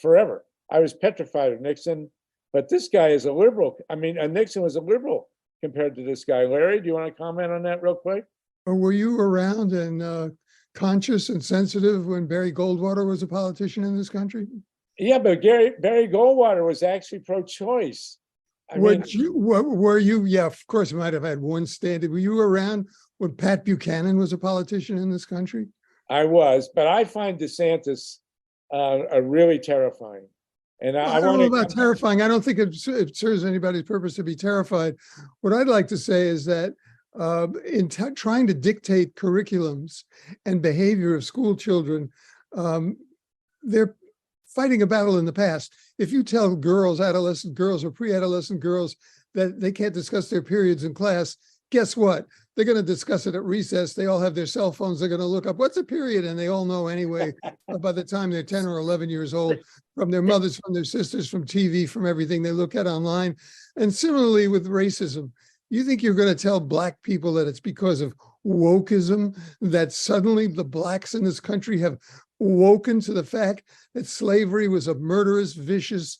forever. I was petrified of Nixon, but this guy is a liberal. I mean, Nixon was a liberal compared to this guy. Larry, do you want to comment on that real quick? Or were you around and conscious and sensitive when Barry Goldwater was a politician in this country? Yeah, but Barry Goldwater was actually pro-choice. Were you? Yeah, of course, you might have had one standard. Were you around when Pat Buchanan was a politician in this country? I was, but I find DeSantis really terrifying. And I don't know about terrifying. I don't think it serves anybody's purpose to be terrified. What I'd like to say is that in trying to dictate curriculums and behavior of school children, they're fighting a battle in the past. If you tell girls, adolescent girls or pre-adolescent girls that they can't discuss their periods in class, guess what? They're going to discuss it at recess. They all have their cell phones. They're going to look up what's a period, and they all know anyway by the time they're 10 or 11 years old, from their mothers, from their sisters, from TV, from everything they look at online. And similarly with racism, you think you're going to tell Black people that it's because of wokeism that suddenly the Blacks in this country have woken to the fact that slavery was a murderous, vicious,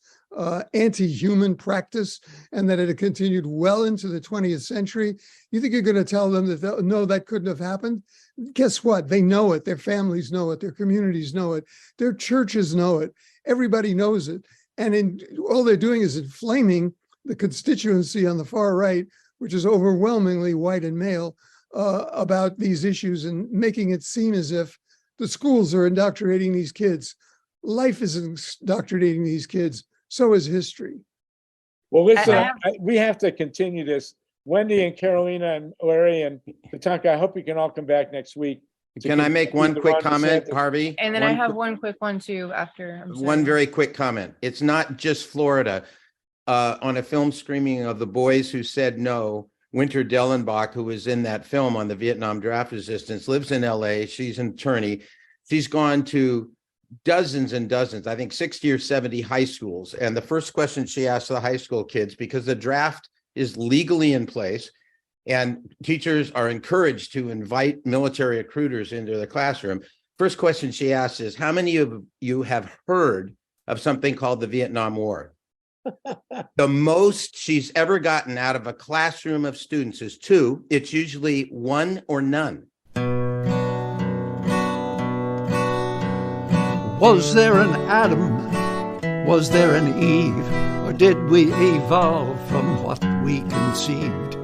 anti-human practice, and that it had continued well into the 20th century? You think you're going to tell them that, no, that couldn't have happened? Guess what? They know it. Their families know it. Their communities know it. Their churches know it. Everybody knows it. And all they're doing is inflaming the constituency on the far right, which is overwhelmingly white and male, about these issues, and making it seem as if the schools are indoctrinating these kids. Life isn't indoctrinating these kids. So is history. Well, listen, we have to continue this. Wendy and Carolina and Larry and Tatanka, I hope you can all come back next week. Can I make one quick comment, Harvey? And then I have one quick one too after. One very quick comment. It's not just Florida. On a film screening of The Boys Who Said No, Winter Dellenbach, who was in that film on the Vietnam draft resistance, lives in LA. She's an attorney. She's gone to dozens and dozens, I think 60 or 70 high schools. And the first question she asked the high school kids, because the draft is legally in place, And teachers are encouraged to invite military recruiters into the classroom. First question she asks is, how many of you have heard of something called the Vietnam War? The most she's ever gotten out of a classroom of students is 2. It's usually 1 or none. Was there an Adam? Was there an Eve? Or did we evolve from what we conceived?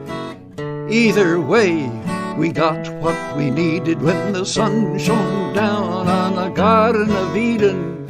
Either way, we got what we needed when the sun shone down on a Garden of Eden.